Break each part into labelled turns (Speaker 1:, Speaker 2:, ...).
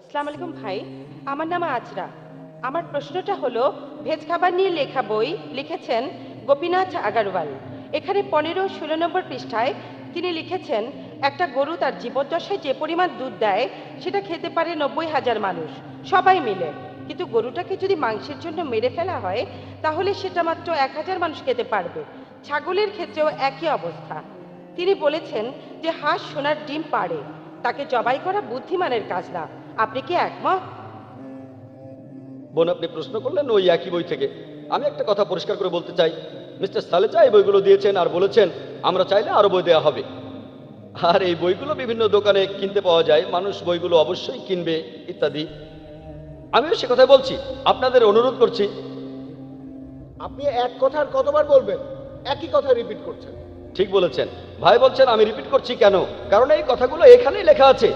Speaker 1: আসসালামু আলাইকুম ভাই, আমার নাম আজরা। আমার প্রশ্নটা হলো, ভেজ খাবার নিয়ে লেখা বই লিখেছেন গোপীনাথ আগারওয়াল। এখানে 15-16 নম্বর পৃষ্ঠায় তিনি লিখেছেন, একটা গরু তার জীবদ্দশায় যে পরিমাণ দুধ দেয় সেটা খেতে পারে 90,000 মানুষ সবাই মিলে। কিন্তু গরুটাকে যদি মাংসের জন্য মেরে ফেলা হয় তাহলে সেটা মাত্র 1000 মানুষ খেতে পারবে। ছাগলের ক্ষেত্রেও একই অবস্থা। তিনি বলেছেন যে হাঁস সোনার ডিম পাড়ে, তাকে জবাই করা বুদ্ধিমানের কাজ না। আপনি কি একমত?
Speaker 2: বোন, আপনি প্রশ্ন করলেন ওই একই বই থেকে। আমি একটা কথা পরিষ্কার করে বলতে চাই, মিস্টার সালেজা এই বইগুলো দিয়েছেন আর বলেছেন আমরা চাইলে আরো বই দেওয়া হবে। আর এই বইগুলো বিভিন্ন দোকানে কিনতে পাওয়া যায়, মানুষ বইগুলো অবশ্যই কিনবে ইত্যাদি। আমিও সে কথাই বলছি, আপনাদের অনুরোধ করছি।
Speaker 3: আপনি এক কথার কতবার বলবেন? একই কথা রিপিট করছেন।
Speaker 2: ঠিক বলেছেন ভাই, বলছেন আমি রিপিট করছি কেন? কারণ এই কথাগুলো এখানেই লেখা আছে।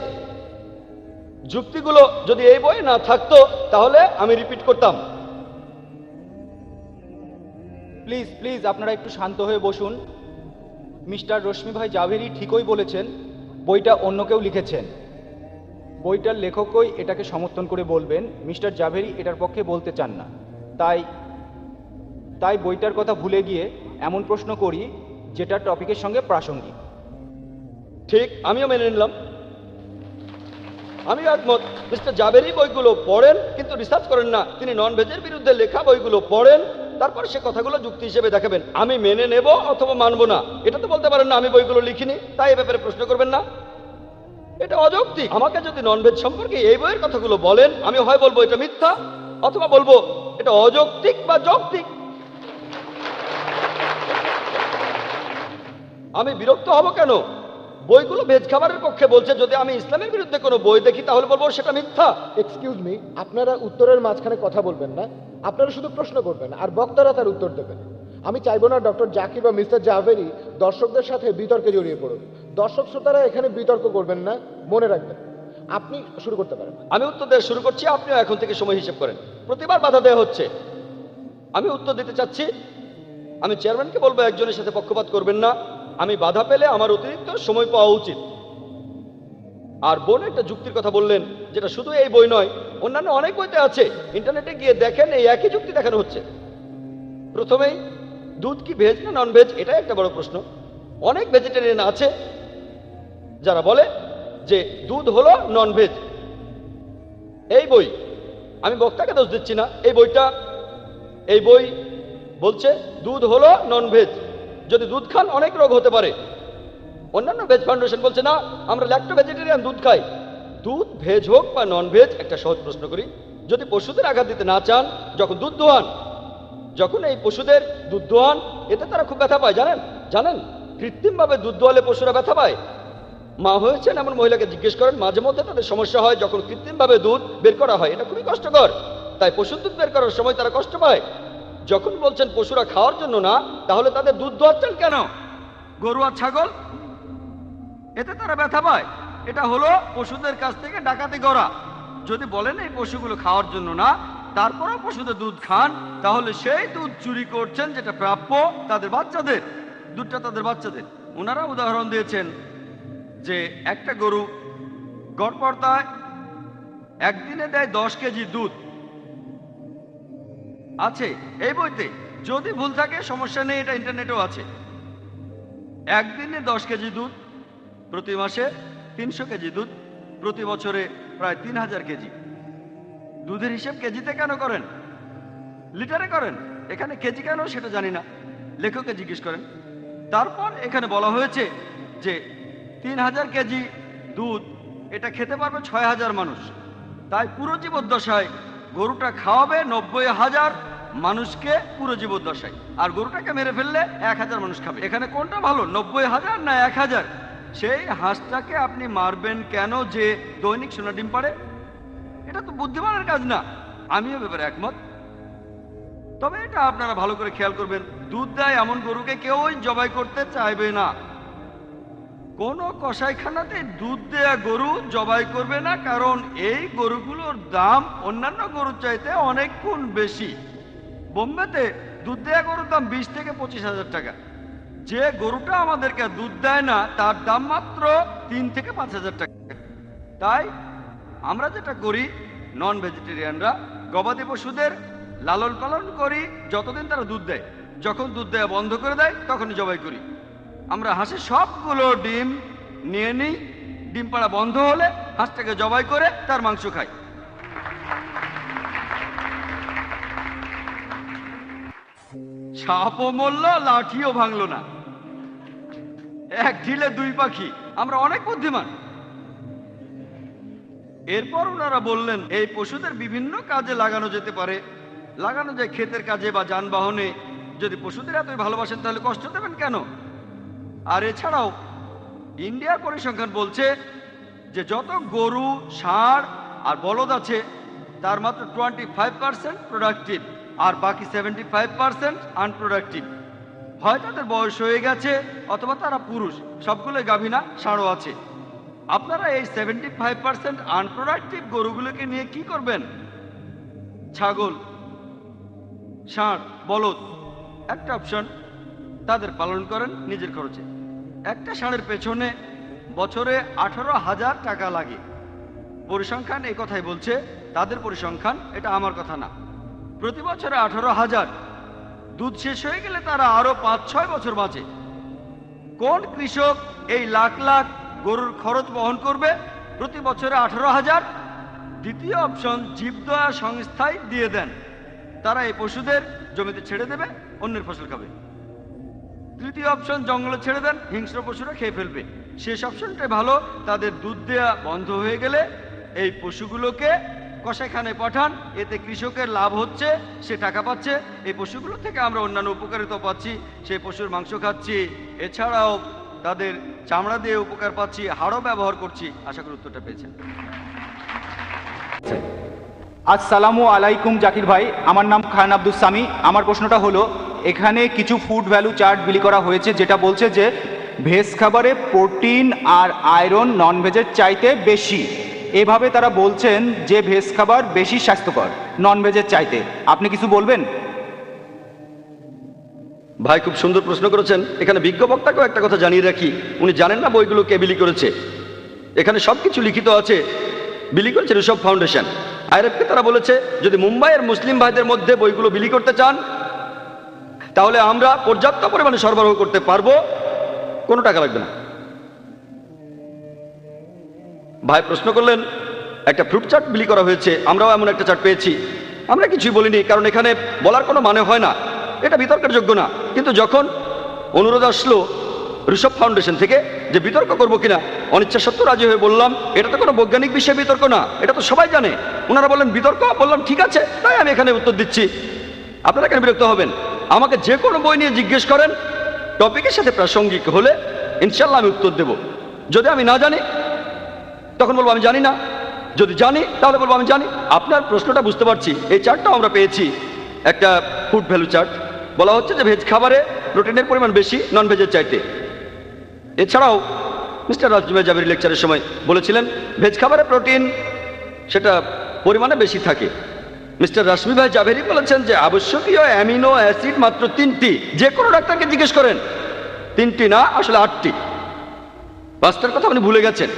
Speaker 2: যুক্তিগুলো যদি এই বইয়ে না থাকতো তাহলে আমি রিপিট করতাম।
Speaker 4: প্লিজ প্লিজ আপনারা একটু শান্ত হয়ে বসুন। মিস্টার রশ্মি ভাই জাভেরি ঠিকই বলেছেন, বইটা অন্য কেউ লিখেছেন। বইটার লেখকই এটাকে সমর্থন করে বলবেন, মিস্টার জাভেরি এটার পক্ষে বলতে চান না। তাই বইটার কথা ভুলে গিয়ে এমন প্রশ্ন করি যেটা টপিকের সঙ্গে প্রাসঙ্গিক।
Speaker 2: ঠিক, আমিও মেনে নিলাম। আমিও একমত। মিস্টার জাবেরি বইগুলো পড়েন কিন্তু রিসার্চ করেন না। তিনি নন ভেজের বিরুদ্ধে লেখা বইগুলো পড়েন, তারপর সে কথাগুলো যুক্তি হিসেবে দেখাবেন। আমি মেনে নেব অথবা মানবো না, এটা তো বলতে পারেন না আমি বইগুলো লিখিনি তাই এ ব্যাপারে প্রশ্ন করবেন না। এটা অযৌক্তিক। আমাকে যদি নন ভেজ সম্পর্কে এই বইয়ের কথাগুলো বলেন, আমি হয় বলবো এটা মিথ্যা অথবা বলবো এটা অযৌক্তিক বা যৌক্তিক। আমি বিরক্ত হব কেন? বইগুলো ভেজ খাবারের পক্ষে বলছে, যদি আমি ইসলামের বিরুদ্ধে কোনো বই দেখি তাহলে বলবো সেটা মিথ্যা।
Speaker 3: এক্সকিউজ মি, আপনারা উত্তরের মাঝখানে কথা বলবেন না। আপনারা শুধু প্রশ্ন করবেন আর বক্তারা তার উত্তর দেবেন। আমি চাইবো না ডক্টর জাকির বা মিস্টার জাভেরি দর্শকদের সাথে বিতর্কে জড়িয়ে পড়ুন। দর্শক শ্রোতারা এখানে বিতর্ক করবেন না, মনে রাখবেন। আপনি শুরু করতে পারেন।
Speaker 2: আমি উত্তর দেওয়া শুরু করছি, আপনিও এখন থেকে সময় হিসেব করেন। প্রতিবার বাধা দেওয়া হচ্ছে। আমি উত্তর দিতে চাচ্ছি। আমি চেয়ারম্যানকে বলবো একজনের সাথে পক্ষপাত করবেন না। আমি বাধা পেলে আমার অতিরিক্ত সময় পাওয়া উচিত। আর বোন একটা যুক্তির কথা বললেন, যেটা শুধু এই বই নয়, অন্যান্য অনেক বইতে আছে। ইন্টারনেটে গিয়ে দেখেন, এই একই যুক্তি দেখানো হচ্ছে। প্রথমেই দুধ কি ভেজ না নন ভেজ, এটাই একটা বড় প্রশ্ন। অনেক ভেজিটেরিয়ান আছে যারা বলে যে দুধ হলো নন ভেজ। এই বই, আমি বক্তাকে দোষ দিচ্ছি না, এই বই বলছে দুধ হলো নন ভেজ। যদি দুধ খান অনেক রোগ হতে পারে। অন্যান্য ভেজ ফাউন্ডেশন বলছে না, আমরা ল্যাক্টো ভেজিটেরিয়ান, দুধ খাই। দুধ ভেজ হোক বা নন ভেজ, একটা সহজ প্রশ্ন করি, যদি পশুদের আঘাত দিতে না চান, যখন দুধ দোয়ান, যখন এই পশুদের দুধ দোয়ান, এতে তারা খুব ব্যথা পায়। জানেন কৃত্রিমভাবে দুধ দোয়ালে পশুরা ব্যথা পায়। মা হয়েছেন এমন মহিলাকে জিজ্ঞেস করেন, মাঝে মধ্যে তাদের সমস্যা হয় যখন কৃত্রিমভাবে দুধ বের করা হয়। এটা খুবই কষ্টকর, তাই পশুর দুধ বের করার সময় তারা কষ্ট পায়। যখন বলছেন পশুরা খাওয়ার জন্য না, তাহলে তাদের দুধ দোয়াচ্ছেন কেন? গরু আর ছাগল, এতে তারা ব্যথা পায়। এটা হলো পশুদের কাছ থেকে ডাকাতি করা। যদি বলেন এই পশুগুলো খাওয়ার জন্য না, তারপরেও পশুদের দুধ খান, তাহলে সেই দুধ চুরি করছেন যেটা প্রাপ্য তাদের বাচ্চাদের, দুধটা তাদের বাচ্চাদের। ওনারা উদাহরণ দিয়েছেন যে একটা গরু গড়পড়তায় একদিনে দেয় 10 কেজি দুধ আছে এই বইতে। যদি ভুল থাকে সমস্যা নেই, এটা ইন্টারনেটেও আছে। একদিনে 10 কেজি দুধ, প্রতি মাসে 300 কেজি দুধ, প্রতি বছরে প্রায় 3000 কেজি। দুধের হিসেব কেজিতে কেন করেন, লিটারে করেন? এখানে কেজি কেন সেটা জানি না, লেখককে জিজ্ঞেস করেন। তারপর এখানে বলা হয়েছে যে 3000 কেজি দুধ এটা খেতে পারবে 6000 মানুষ। তাই পুরো জীবদ্দশায় গরুটা খাওয়াবে 90,000 মানুষকে পুরো জীবদ্দশায়, আর গরুটাকে মেরে ফেললে 1000 মানুষ খাবে। এখানে কোনটা ভালো, 90,000 না 1000? সেই হাঁসটাকে আপনি মারবেন কেন যে দৈনিক সোনা ডিম পাড়ে? এটা তো বুদ্ধিমানের কাজ না। আমিও ব্যাপারে একমত। তবে এটা আপনারা ভালো করে খেয়াল করবেন, দুধ দেয় এমন গরুকে কেউই জবাই করতে চাইবে না। কোনো কসাইখানাতে দুধ দেয়া গরু জবাই করবে না, কারণ এই গরুগুলোর দাম অন্যান্য গরুর চাইতে অনেক গুণ বেশি। বোম্বেতে দুধ দেয়া গরুর দাম 20 থেকে 25,000 টাকা। যে গরুটা আমাদেরকে দুধ দেয় না তার দাম মাত্র 3 থেকে 5,000 টাকা। তাই আমরা যেটা করি নন ভেজিটেরিয়ানরা, গবাদি পশুদের লালন পালন করি যতদিন তারা দুধ দেয়। যখন দুধ দেওয়া বন্ধ করে দেয় তখনই জবাই করি। আমরা হাঁসের সবগুলো ডিম নিয়ে নিই, ডিম পাড়া বন্ধ হলে হাঁসটাকে জবাই করে তার মাংস খাই। সাপও মরল, লাঠিও ভাঙলো না, এক ঢিলে দুই পাখি। আমরা অনেক বুদ্ধিমান। এরপর ওনারা বললেন এই পশুদের বিভিন্ন কাজে লাগানো যেতে পারে, লাগানো যায় ক্ষেতের কাজে বা যানবাহনে। যদি পশুদের এতই ভালোবাসেন তাহলে কষ্ট দেবেন কেন? আর এছাড়াও ইন্ডিয়ার পরিসংখ্যান বলছে যে যত গরু, ষাঁড় আর বলদ আছে তার মাত্র 25% প্রোডাক্টিভ, আর বাকি 75% আনপ্রোডাক্টিভ। হয় তাদের বয়স হয়ে গেছে অথবা তারা পুরুষ, সবগুলোই গাভীনা, ষাঁড়ও আছে। আপনারা এই 75% আনপ্রোডাক্টিভ গরুগুলোকে নিয়ে কি করবেন? ছাগল, ষাঁড়, বলদ একটা অপশন, তাদের পালন করেন নিজের খরচে। একটা ষাঁড়ের পেছনে বছরে 18,000 টাকা লাগে। পরিসংখ্যান এই কথাই বলছে, তাদের পরিসংখ্যান, এটা আমার কথা না। প্রতি বছরে 18,000। দুধ শেষ হয়ে গেলে তারা আরো 5-6 বছর বাঁচে। কোন কৃষক এই লাখ লাখ গরুর খরচ বহন করবে? প্রতি বছরে 18,000। দ্বিতীয় অপশন, জীবদয়া সংস্থায় দিয়ে দেন, তারা এই পশুদের জমিতে ছেড়ে দেবে, অন্যের ফসল খাবে। তৃতীয় অপশন, জঙ্গলে ছেড়ে দেন, হিংস্র পশুরা খেয়ে ফেলবে। শেষ অপশনটাই ভালো, তাদের দুধ দেয়া বন্ধ হয়ে গেলে এই পশুগুলোকে কসাইখানায় পাঠান, এতে কৃষকের লাভ হচ্ছে, সে টাকা পাচ্ছে। এই পশুগুলো থেকে আমরা অন্যান্য উপকারিতা পাচ্ছি, সেই পশুর মাংস খাচ্ছি, এছাড়াও তাদের চামড়া দিয়ে উপকার পাচ্ছি, হাড়ও ব্যবহার করছি। আশা করি উত্তরটা পেয়েছেন।
Speaker 4: আসসালামু আলাইকুম জাকির ভাই, আমার নাম খান আব্দুস সামি। আমার প্রশ্নটা হলো, এখানে কিছু ফুড ভ্যালু চার্ট বিলি করা হয়েছে যেটা বলছে যে ভেজ খাবারে প্রোটিন আর আয়রন নন ভেজের চাইতে বেশি। এভাবে তারা বলছেন যে ভেজ খাবার বেশি স্বাস্থ্যকর নন ভেজের চাইতে। আপনি কিছু বলবেন?
Speaker 2: ভাই খুব সুন্দর প্রশ্ন করেছেন। এখানে বিজ্ঞ বক্তাকেও একটা কথা জানিয়ে রাখি, উনি জানেন না বইগুলো কে বিলি করেছে। এখানে সব কিছু লিখিত আছে। বিলি করেছে ঋষভ ফাউন্ডেশন। আইএফকে তারা বলেছে যদি মুম্বাইয়ের মুসলিম ভাইদের মধ্যে বইগুলো বিলি করতে চান তাহলে আমরা পর্যাপ্ত পরিমাণে সরবরাহ করতে পারবো, কোনো টাকা লাগবে না। ভাই প্রশ্ন করলেন একটা ফ্রুট চার্ট বিলি করা হয়েছে, আমরাও এমন একটা চার্ট পেয়েছি। আমরা কিছুই বলিনি, কারণ এখানে বলার কোনো মানে হয় না, এটা বিতর্কের যোগ্য না। কিন্তু যখন অনুরোধ আসলো ঋষভ ফাউন্ডেশন থেকে যে বিতর্ক করবো কিনা, অনিচ্ছা সত্ত্বেও রাজি হয়ে বললাম এটা তো কোনো বৈজ্ঞানিক বিষয়ে বিতর্ক না, এটা তো সবাই জানে। ওনারা বললেন বিতর্ক, বললাম ঠিক আছে, তাই আমি এখানে উত্তর দিচ্ছি। আপনারা কেন বিরক্ত হবেন? আমাকে যে কোনো বই নিয়ে জিজ্ঞেস করেন, টপিকের সাথে প্রাসঙ্গিক হলে ইনশাল্লাহ আমি উত্তর দেব। যদি আমি না জানি তখন বলবো আমি জানি না, যদি জানি তাহলে বলবো আমি জানি। আপনার প্রশ্নটা বুঝতে পারছি। এই চার্টটাও আমরা পেয়েছি, একটা ফুড ভ্যালু চার্ট। বলা হচ্ছে যে ভেজ খাবারে প্রোটিনের পরিমাণ বেশি নন ভেজের চাইতে। এছাড়াও মিস্টার রাজমি ভাই জাভেরি লেকচারের সময় বলেছিলেন ভেজ খাবারে প্রোটিন সেটা পরিমাণে বেশি থাকে। মিস্টার রাশমি ভাই জাভেরি বলেছেন যে আবশ্যকীয় অ্যামিনো অ্যাসিড মাত্র 3টি। যে কোনো ডাক্তারকে জিজ্ঞেস করেন, 3টি না, আসলে 8টি। 5টার কথা আপনি ভুলে গেছেন।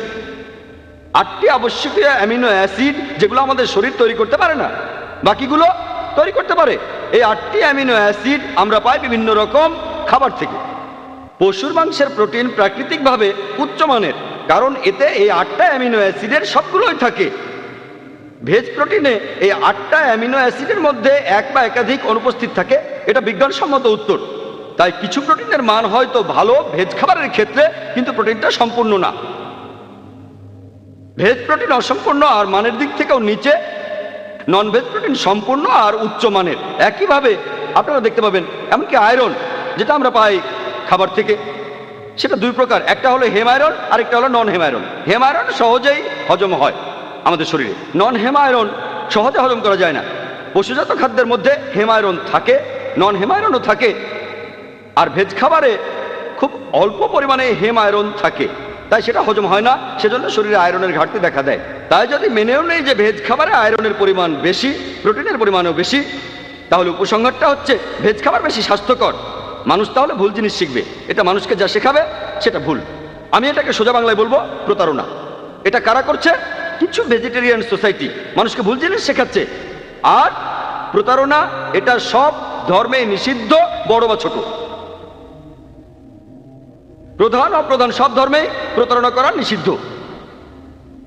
Speaker 2: 8টি আবশ্যকীয় অ্যামিনো অ্যাসিড যেগুলো আমাদের শরীর তৈরি করতে পারে না, বাকিগুলো তৈরি করতে পারে। এই 8টি অ্যামিনো অ্যাসিড আমরা পাই বিভিন্ন রকম খাবার থেকে। পশুর মাংসের প্রোটিন প্রাকৃতিকভাবে উচ্চমানের, কারণ এতে এই 8টা অ্যামিনো অ্যাসিডের সবগুলোই থাকে। ভেজ প্রোটিনে এই 8টা অ্যামিনো অ্যাসিডের মধ্যে এক বা একাধিক অনুপস্থিত থাকে, এটা বিজ্ঞানসম্মত উত্তর। তাই কিছু প্রোটিনের মান হয়তো ভালো ভেজ খাবারের ক্ষেত্রে, কিন্তু প্রোটিনটা সম্পূর্ণ না। ভেজ প্রোটিন অসম্পূর্ণ আর মানের দিক থেকেও নিচে, নন ভেজ প্রোটিন সম্পূর্ণ আর উচ্চমানের। একইভাবে আপনারা দেখতে পাবেন এমনকি আয়রন যেটা আমরা পাই খাবার থেকে, সেটা দুই প্রকার, একটা হলো হেম আয়রন আর একটা হলো নন হেম আয়রন। হেম আয়রন সহজেই হজম হয় আমাদের শরীরে, নন হেম আয়রন সহজে হজম করা যায় না। পশুজাত খাদ্যের মধ্যে হেম আয়রন থাকে, নন হেম আয়রনও থাকে, আর ভেজ খাবারে খুব অল্প পরিমাণে হেম আয়রন থাকে, তাই সেটা হজম হয় না, সেজন্য শরীরে আয়রনের ঘাটতি দেখা দেয়। তাই যদি মেনেও নেই যে ভেজ খাবারে আয়রনের পরিমাণ বেশি, প্রোটিনের পরিমাণও বেশি, তাহলে উপসংহারটা হচ্ছে ভেজ খাবার বেশি স্বাস্থ্যকর। মানুষ তাহলে ভুল জিনিস শিখবে, এটা মানুষকে যা শেখাবে সেটা ভুল। আমি এটাকে সোজা বাংলায় বলবো প্রতারণা। এটা কারা করছে? কিছু ভেজিটেরিয়ান সোসাইটি মানুষকে ভুল জিনিস শেখাচ্ছে। আর প্রতারণা এটা সব ধর্মে নিষিদ্ধ, বড় বা ছোট, প্রধান অপ্রধান সব ধর্মে প্রতারণা করা নিষিদ্ধ।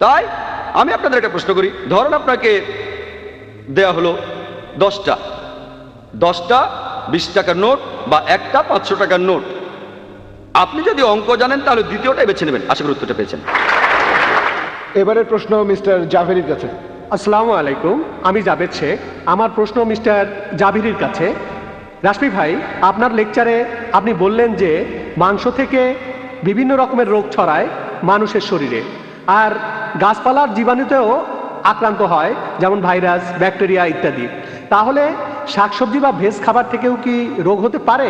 Speaker 2: তাই আমি আপনাদের একটা প্রশ্ন করি, ধরেন আপনাকে দেয়া হলো 10টা 20 টাকার নোট বা একটা 500 টাকার নোট। আপনি যদি অঙ্ক জানেন তাহলে দ্বিতীয়টাই বেছে নেবেন। আশা করি উত্তরটা পেয়েছেন।
Speaker 3: এবারের প্রশ্ন মিস্টার জাভেরির কাছে।
Speaker 5: আসসালামু আলাইকুম, আমি জাভেদ শেখ। আমার প্রশ্ন মিস্টার জাভিরির কাছে। রাশমি ভাই, আপনার লেকচারে আপনি বললেন যে মাংস থেকে বিভিন্ন রকমের রোগ ছড়ায় মানুষের শরীরে, আর গাছপালার জীবাণুতেও আক্রান্ত হয়, যেমন ভাইরাস, ব্যাকটেরিয়া ইত্যাদি। তাহলে শাকসবজি বা ভেজ খাবার থেকেও কি রোগ হতে পারে?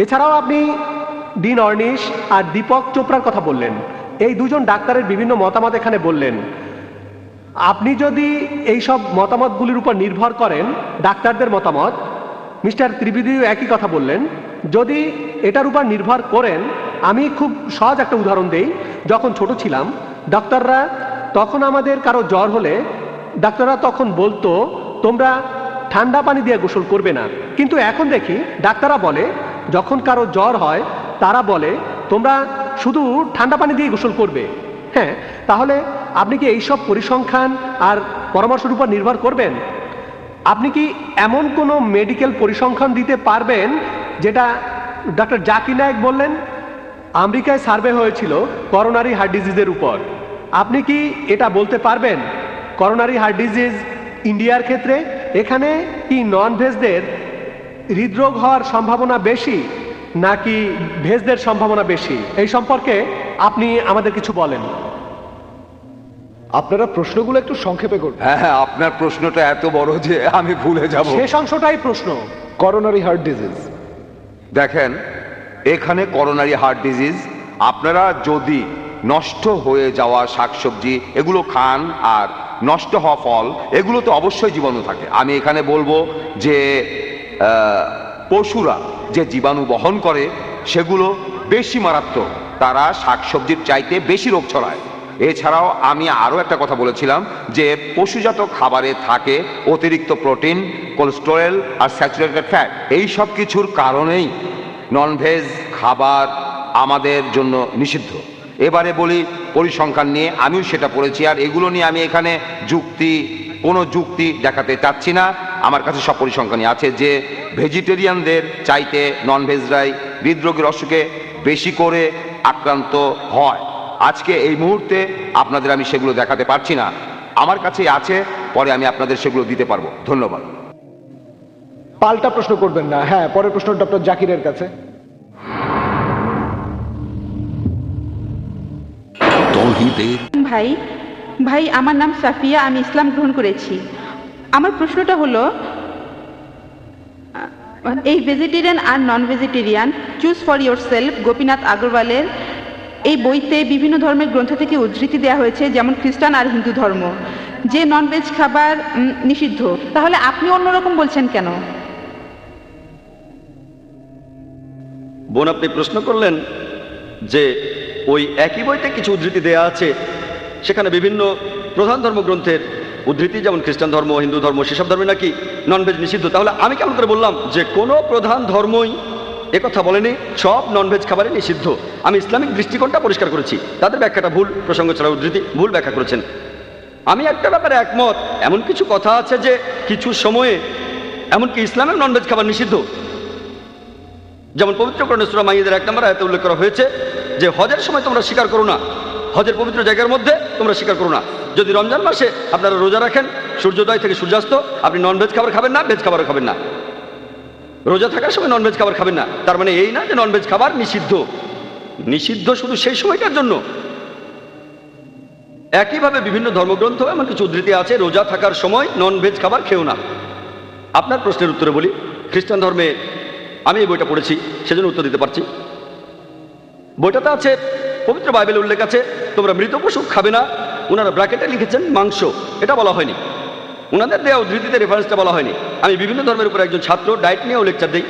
Speaker 5: এছাড়াও আপনি ডিন অর্নিশ আর দীপক চোপড়ার কথা বললেন। এই দুজন ডাক্তারের বিভিন্ন মতামত এখানে বললেন। আপনি যদি এই সব মতামতগুলির উপর নির্ভর করেন, ডাক্তারদের মতামত, মিস্টার ত্রিবেদীও একই কথা বললেন, যদি এটার উপর নির্ভর করেন, আমি খুব সহজ একটা উদাহরণ দেই। যখন ছোট ছিলাম, ডাক্তাররা তখন আমাদের কারো জ্বর হলে ডাক্তাররা তখন বলতো তোমরা ঠান্ডা পানি দিয়ে গোসল করবে না। কিন্তু এখন দেখি ডাক্তাররা বলে যখন কারো জ্বর হয় তারা বলে তোমরা শুধু ঠান্ডা পানি দিয়ে গোসল করবে। হ্যাঁ, তাহলে আপনি কি এইসব পরিসংখ্যান আর পরামর্শের উপর নির্ভর করবেন? আপনি কি এমন কোনো মেডিকেল পরিসংখ্যান দিতে পারবেন যেটা ডক্টর জাকির নায়েক বললেন? আমেরিকায় সার্ভে হয়েছিল করোনারি হার্ট ডিজিজের উপর। আপনি কি এটা বলতে পারবেন করোনারি হার্ট ডিজিজ ইন্ডিয়ার ক্ষেত্রে এখানে কি নন ভেজদের হৃদরোগ হওয়ার সম্ভাবনা বেশি নাকি ভেজদের সম্ভাবনা বেশি? এই সম্পর্কে আপনি আমাদের কিছু বলেন।
Speaker 3: আপনারা প্রশ্নগুলো একটু সংক্ষেপে করবেন।
Speaker 6: হ্যাঁ, আপনার প্রশ্নটা এত বড় যে আমি ভুলে যাব।
Speaker 5: শেষ অংশটাই প্রশ্ন।
Speaker 3: করোনারি হার্ট ডিজিজ,
Speaker 6: দেখেন, এখানে করোনারি হার্ট ডিজিজ, আপনারা যদি নষ্ট হয়ে যাওয়া শাকসবজি এগুলো খান আর নষ্ট হওয়া ফল, এগুলোতে অবশ্যই জীবাণু থাকে। আমি এখানে বলবো যে পশুরা যে জীবাণু বহন করে সেগুলো বেশি মারাত্মক, তারা শাকসবজির চাইতে বেশি রোগ ছড়ায়। এছাড়াও আমি আরও একটা কথা বলেছিলাম যে পশুজাত খাবারে থাকে অতিরিক্ত প্রোটিন, কোলেস্টেরল আর স্যাচুরেটেড ফ্যাট। এই সব কিছুর কারণেই ননভেজ খাবার আমাদের জন্য নিষিদ্ধ। এবারে বলি পরিসংখ্যান নিয়ে, আমিও সেটা পড়েছি, আর এগুলো নিয়ে আমি এখানে কোনো যুক্তি দেখাতে চাচ্ছি না। আমার কাছে সব পরিসংখ্যানই আছে যে ভেজিটেরিয়ানদের চাইতে ননভেজরাই হৃদরোগের অসুখে বেশি করে আক্রান্ত হয়। আজকে এই মুহূর্তে আপনাদের আমি সেগুলো দেখাতে পারছি না, আমার কাছে আছে, পরে আমি আপনাদের সেগুলো দিতে পারবো। ধন্যবাদ।
Speaker 3: পাল্টা প্রশ্ন করবেন না। হ্যাঁ, পরের প্রশ্ন ডক্টর জাকিরের কাছে।
Speaker 7: ভাই ভাই আমার নাম সাফিয়া, আমি ইসলাম গ্রহণ করেছি। আমার প্রশ্নটা হলো, এই ভেজিটেরিয়ান আর non vegetarian choose for yourself Gopinath আগরওয়ালের এই বইতে বিভিন্ন ধর্মের গ্রন্থ থেকে উদ্ধৃতি দেওয়া হয়েছে, যেমন খ্রিস্টান আর হিন্দু ধর্ম, যে ননভেজ খাবার নিষিদ্ধ। তাহলে আপনি অন্যরকম বলছেন কেন?
Speaker 2: বোন, আপনি প্রশ্ন করলেন যে ওই একই বইতে কিছু উদ্ধৃতি দেয়া আছে, সেখানে বিভিন্ন প্রধান ধর্মগ্রন্থের উদ্ধৃতি, যেমন খ্রিস্টান ধর্ম, হিন্দু ধর্ম, সেসব ধর্মে নাকি ননভেজ নিষিদ্ধ। তাহলে আমি কেমন করে বললাম যে কোনো প্রধান ধর্মই একথা বলেনি সব ননভেজ খাবারই নিষিদ্ধ? আমি ইসলামিক দৃষ্টিকোণটা পরিষ্কার করেছি, তাদের ব্যাখ্যাটা ভুল, প্রসঙ্গ ছাড়া উদ্ধৃতি ভুল ব্যাখ্যা করেছেন। আমি একটা ব্যাপারে একমত, এমন কিছু কথা আছে যে কিছু সময়ে এমনকি ইসলামের ননভেজ খাবার নিষিদ্ধ। যেমন পবিত্র কোরআনে সূরা মাইদার 1 নম্বর আয়াতে উল্লেখ করা হয়েছে যে হজের সময় তোমরা শিকার করো না, হজের পবিত্র জায়গার মধ্যে তোমরা শিকার করো না। যদি রমজান মাসে আপনারা রোজা রাখেন, সূর্যোদয় থেকে সূর্যাস্ত, আপনি ননভেজ খাবার খাবেন না, ভেজ খাবারও খাবেন না। রোজা থাকার সময় ননভেজ খাবার খাবেন না, তার মানে এই না যে ননভেজ খাবার নিষিদ্ধ। নিষিদ্ধ শুধু সেই সময়টার জন্য। একইভাবে বিভিন্ন ধর্মগ্রন্থ এমন কিছু উদ্ধৃতি আছে রোজা থাকার সময় ননভেজ খাবার খেও না। আপনার প্রশ্নের উত্তরে বলি, খ্রিস্টান ধর্মে আমি এই বইটা পড়েছি, সেজন্য উত্তর দিতে পারছি। বইটাতে আছে, পবিত্র বাইবেলে উল্লেখ আছে তোমরা মৃত পশু খাবে না। ওনারা ব্র্যাকেটে লিখেছেন মাংস, এটা বলা হয়নি, ওনাদের দেওয়া উদ্ধৃতিতে রেফারেন্সটা বলা হয়নি। আমি বিভিন্ন ধর্মের উপর একজন ছাত্র, ডায়েট নিয়েও লেকচার দিই।